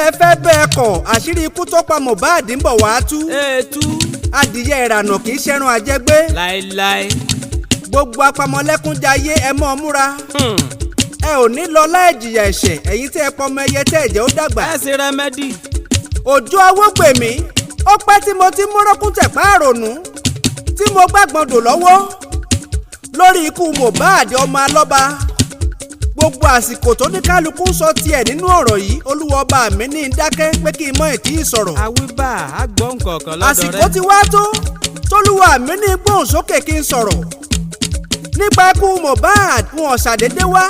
bẹ́ẹ̀ fẹ́ bẹ́ẹ̀ kọ̀ àṣírí ikú tó pa Mohbad ń bọ̀ wá tú. ètú. adìyẹ ìrànà kì í ṣẹran àjẹgbé. láéláé. gbogbo apamọ́lẹ́kúnjayé ẹ mọ́ múra. ẹ ò ní lọ láì jìyà ẹ̀ṣẹ̀ ẹ̀yin tẹ́ ẹ pọmọ ẹyẹ tẹ́ ẹ̀jẹ̀ ó dàgbà. ẹ sì rẹmẹdì. òjò awógbèmí ó pẹ́ tí mo ti múrọ́kún tẹ̀pá àrònú tí mo gbàgbọ́n dò lọ́wọ́ lórí ikú Mohbad ọmọ alọ́ba. gbogbo àsìkò tó ní kálukú sọ tiẹ̀ nínú ọ̀rọ̀ yìí olúwa ọba mi ní dákẹ́ pé kí n mọ̀ ètí ìsọ̀rọ̀. àwíbà àgbọ̀n kọ̀ọ̀kan lọ́dọ̀ rẹ. àsìkò ti wá tó tólúwa mi ní gbóhùn sókè kí n sọ̀rọ̀ nípa ikú Mohbad wọn ṣàdédé wá.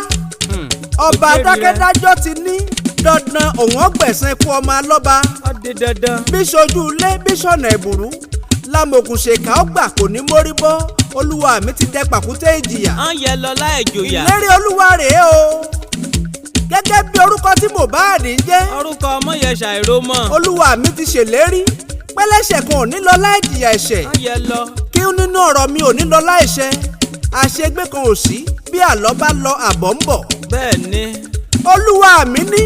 ọba dákẹ́dájọ́ ti ní dandan òun ọgbẹ̀sán ikú ọmọ alọ́ba. ó di dandan. bí sojú ilé bí sọ̀nà ẹ̀bùrú lámògùnṣèkà ọgbà kò ní mórí bọ́ olúwa mi ti dẹ pàkúté ìjìyà. à ń yẹ lọ láì jòyà. ìlérí olúwa rèé o gẹ́gẹ́ bí orúkọ tí Mohbad ń jẹ́. orúkọ ọmọ yẹn ṣàìró mọ́. olúwa mi ti ṣèlérí pẹ́lẹ́ṣẹ̀ kan ò ní lọ láì jìyà ẹ̀ṣẹ̀. à ń yẹ lọ. kí nínú ọ̀rọ̀ mi ò ní lọ láìṣẹ àṣegbé kan ò sí bí àlọ́ bá lọ àbọ̀ ń bọ̀. bẹ́ẹ̀ ni. olúwa mi ní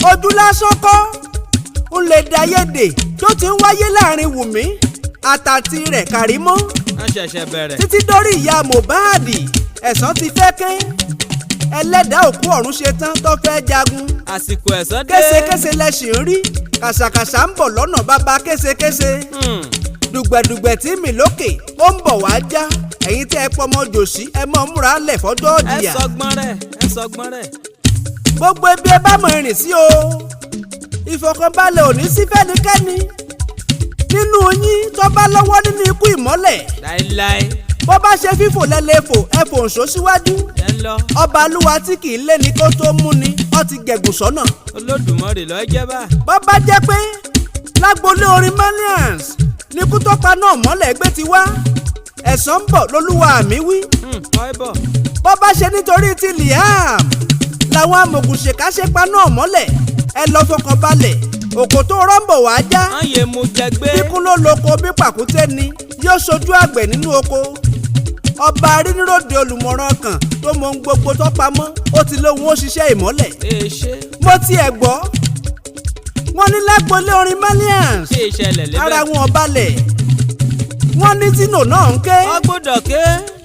ojú lásán kọ́ ń lè dayédè tó ti ń wáyé láàrin Wùmí àtàtì rẹ̀ Kàrímọ́. wọ́n ṣẹ̀ṣẹ̀ bẹ̀rẹ̀. títí dórí ìyá Mohbad ẹ̀san ti fẹ́ ké ẹlẹ́dàá òkú ọ̀run ṣe tán tó fẹ́ jagun. àsìkò ẹ̀san dé. késekése lẹ́sìn ń rí kàṣàkàṣà ń bọ̀ lọ́nà bàbá késekése. dùgbẹ̀dùgbẹ̀ tí mi lókè ó ń bọ̀ wá já ẹ̀yin tẹ́ ẹ pọmọ jòsí ẹ mọ̀ múra lẹ̀ fọ́jọ́ òjìyà. ẹ sọgbọ́n rẹ̀ ẹ sọgbọ́n rẹ̀. gbogbo ibi ẹ bá mọ ìrìn sí o ìfọ̀kànbalẹ̀ ò ní sí fẹ́nikẹ́ni nínú yín tó bá lọ́wọ́ nínú ikú Ìmólè. láéláé. bó bá ṣe fífò lẹ́lẹ́fò ẹ fò ń so síwájú. ẹ lọ. ọba alúwa tí kì í lé ní kó tó mú ni ó ti gẹ̀gùn sọ́nà. Olódùmarè ló jẹ́ bá. bó bá jẹ́ pé lágbolé orin millions ní kú tó pa náà mọ́lẹ̀ gbé ti wá ẹ̀san ń bọ̀ lólúwa mi wí. bó bá ṣe nítorí ti Liam làwọn amògùnṣèkà ṣe pa náà mọ́lẹ̀ ẹ lọ fọkàn balẹ̀ òkò tó rọ́ǹbọ̀ wá já. àyè mo jẹ gbé. bíkún ló lóko bí pàkúté ni yóò ṣojú àgbẹ̀ nínú oko. ọba arínúròde olùmọ̀ràn kan tó mọ ohun gbogbo tó pamọ́ ó ti lóhun ó ṣiṣẹ́ Ìmólè. mo tiẹ̀ gbọ́ wọ́n ní lágbolé orin millions ara wọn balẹ̀ wọ́n ní Zino náà ń ké. wọ́n gbọ́dọ̀ ké.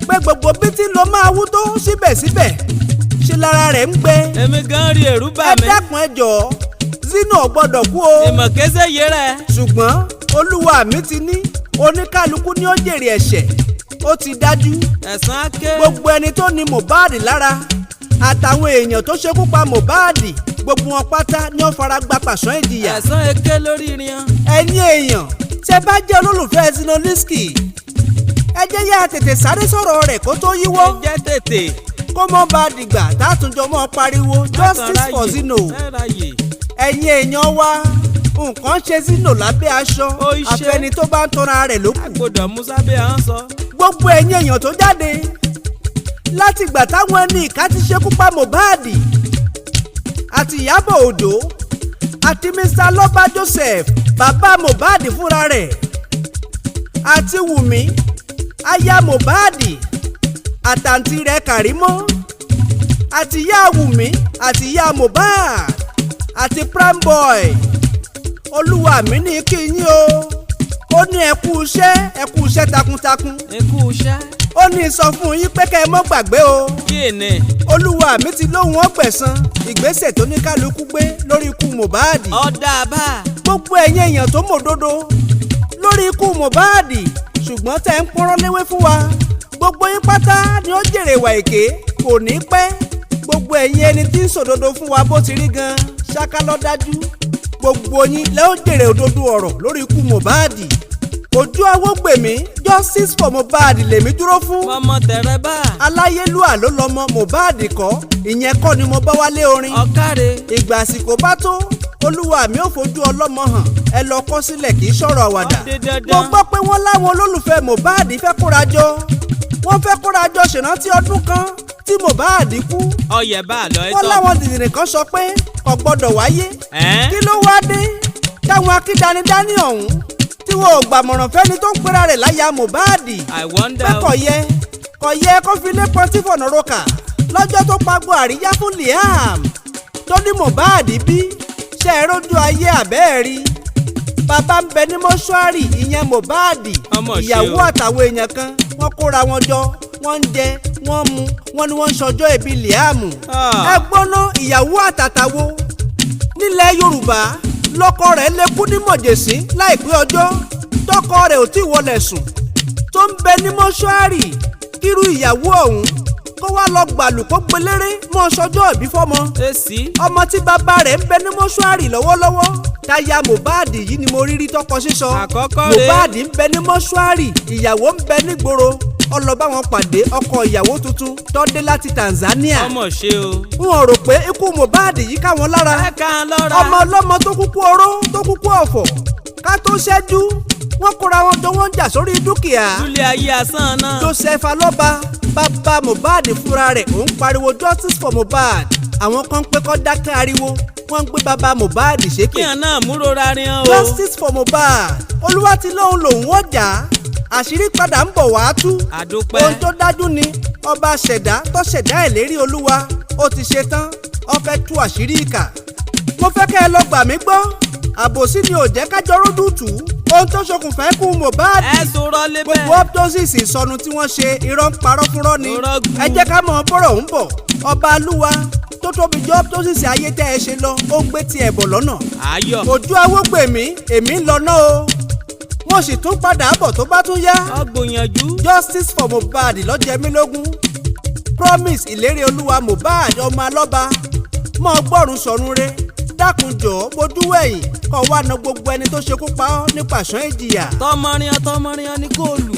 pé gbogbo bítí ló máa wú tó síbẹ̀síbẹ̀ ṣe lára rẹ̀ ń gbé. èmi gan rí ẹ̀rù bà mí. ẹ dákun ẹ jọ̀ọ́ Zino gbọ́dọ̀ kú o. ìmọ̀kẹ́sẹ̀ yé rẹ̀. ṣùgbọ́n olúwa mi ti ní oníkálukú ní ó jèrè ẹ̀ṣẹ̀ ó ti dájú. ẹ̀san á ké. gbogbo ẹni tó ní Mohbad lára àtàwọn èèyàn tó ṣekú pa Mohbad gbogbo wọn pátá ni ó fara gba Pàsán ìjìyà. ẹ̀san èké lórí irin. ẹ̀yin èèyàn ṣe bá jẹ́ olólùfẹ́ Zinolisky ẹ jẹ́ yá tètè sáré sọ̀rọ̀ rẹ̀ kó tó yíwọ́. ẹ jẹ́ tètè. kó mọ́ bá dìgbà tátùjọ mọ́ pariwo justice for Zino. ẹ̀yin èèyàn wa nǹkan ṣe Zino lábẹ́ aṣọ àfẹni tó bá ń tọ́ra rẹ̀ ló kù. àgbọ̀dọ̀ musa bí a ń sọ. gbogbo ẹ̀yin èèyàn tó jáde láti ìgbà táwọn ẹni ìka ti ṣekú pa Mohbad àti Ìyábọ̀ Òjó àti Mr. Lọ́ba Joseph bàbá Mohbad fúnra rẹ̀ àti Wùmí aya Mohbad àtàǹtí rẹ̀ Kàrímọ́ àti ìyá Wùmí àti ìyá Mohbad àti prime boy olúwa mi ní kí yín o ó ní ẹ kú iṣẹ́ takuntakun. ẹ kú iṣẹ́. ó ní sọ fún yín pé kẹ́ ẹ mọ́ gbàgbé o. kí ni. olúwa mi ti lóhùn ọgbẹ̀san ìgbésẹ̀ tó ní kálukú gbé lórí ikú Mohbad. ọ̀dà bá. gbogbo ẹ̀yin èèyàn tó mòdodo lórí ikú Mohbad ṣùgbọ́n tẹ́ ń pọ́nrán léwé fún wa gbogbo yín pátá ni ó jèrè ìwà èké kò ní pẹ́ gbogbo ẹ̀yin ẹni tí ń sòdodo fún wa bó ti rí gan ṣáká ló dájú gbogbo yín lẹ́ ó jèrè òdodo ọ̀rọ̀ lórí ikú Mohbad. ojú awógbèmí justice for Mohbad lèmi dúró fún. ọmọ tẹ̀rẹ̀ bá. aláyélúwà ló lọ́mọ Mohbad kọ́ ìyẹn kọ́ ni mo bá wálé orin. ọ̀kàrẹ̀. ìgbà àsìkò bá tó olúwa mi ò fojú ọlọ́mọ hàn ẹ lọ kọ́ sílẹ̀ kì í ṣọ̀rọ̀ àwàdà. mo gbọ́ pé wọ́n láwọn olólùfẹ́ Mohbad fẹ́ kóra jọ wọ́n fẹ́ kóra jọ ṣèrántí ọdún kan tí Mohbad kú. ọyẹ bá a lọ ẹ tọ́. wọ́n láwọn dìdìrín kan sọ pé kò gbọ́dọ̀ wáyé. kí ló wá dé táwọn akídanidání ọ̀hún tí wọn ò gbàmọ̀ràn fẹ́ni tó ń pera rẹ̀ láyà Mohbad. I wonder. pé kò yẹ kó fi lé pọtí fọ̀nà roka lọ́jọ́ tó pagbo àríyá fún Liam tó ní Mohbad bí ṣe é rójú ayé àbẹ́ẹ̀ rí bàbá ń bẹ ní mọ́ṣúárì ìyẹn Mohbad ìyàwó àtàwọn èèyàn kan wọ́n kóra wọn jọ wọ́n ń jẹ wọ́n mu wọ́n ní wọ́n ń ṣọjọ́ ìbí Liam. ẹ gbọ́ná ìyàwó àtàtàwo nílẹ̀ Yorùbá lọ́kọ rẹ̀ lè kú ní mọ̀jẹ̀sí láìpẹ́ ọjọ́ tọkọ rẹ̀ ò tí wọlé sùn tó ń bẹ ní mọ́ṣúárì kírú ìyàwó ọ̀hún kó wá lọ gbàlù kó gbélére mọ́ ṣọjọ́ ìbí fọ́mọ. ọmọ tí bàbá rẹ̀ ń bẹ ní mọ́ṣúárì lọ́wọ́lọ́wọ́ táyà Mohbad yìí ni mo rírí tọkọ sísọ. Mohbad ń bẹ ní mọ́ṣúárì ìyàwó ń bẹ nígboro ọlọ́ba wọn pàdé ọkọ ìyàwó tuntun tó dé láti Tanzania. ọmọ ṣe o. wọn rò pé ikú Mohbad yìí káwọn lára. ọmọ ọlọ́mọ tó kúkú oró tó kúkú ọ̀fọ̀ ká tó ṣẹ́jú wọ́n kóra wọn jọ wọ́n jà sórí dúkìá. lulẹ̀ ayé asán náà. Joseph Alọ́ba bàbá Mohbad fúnra rẹ̀ òun pariwo justice for Mohbad àwọn kan pé kó dákẹ́ ariwo wọ́n ń gbé bàbá Mohbad ṣépè. kí àná múrora rin o. justice for Mohbad olúwa ti lóun lòun ọjà àṣírí padà ń bọ̀ wá tú. àdúpẹ́. ohun tó dájú ni ọba ṣẹ̀dá tó ṣẹ̀dá ìlérí olúwa ó ti ṣe tán ó fẹ́ tú àṣírí ìkà. mo fẹ́ kẹ́ ẹ lọ gbà mí gbọ́ àbòsí ni ò jẹ́ kájọ ródùtù ohun tó ṣokùnfà ikú Mohbad. ẹ sọ̀rọ̀ lébẹ̀. gbogbo autopsy ìsọnù tí wọ́n ṣe irọ́ ń parọ́ fúnrọ́ ni. ẹ jẹ́ ká mọ̀ bọ́rọ̀ ń bọ̀ ọba alúwa tó tóbi jọ autopsy ayé tẹ́ ẹ ṣe lọ ó ń gbé tiẹ̀ bọ̀ lọ́nà. ayọ̀. ojú awó gbè mí èmi ń lọ náà o mo sì tún padà bọ̀ tó bá tún yá. ọgbọ̀nyànjú. justice for Mohbad lọ́jẹ́ mi lógún promise ìlérí olúwa Mohbad ọmọ Alọ́ba mọ́ gbọ́rùn sọ̀run re dákun jọ̀ọ́ bójú wẹ̀yìn kó wá na gbogbo ẹni tó ṣekú pa ọ́ ní Pàsán Ìjìyà. tọmọrin ní góòlù.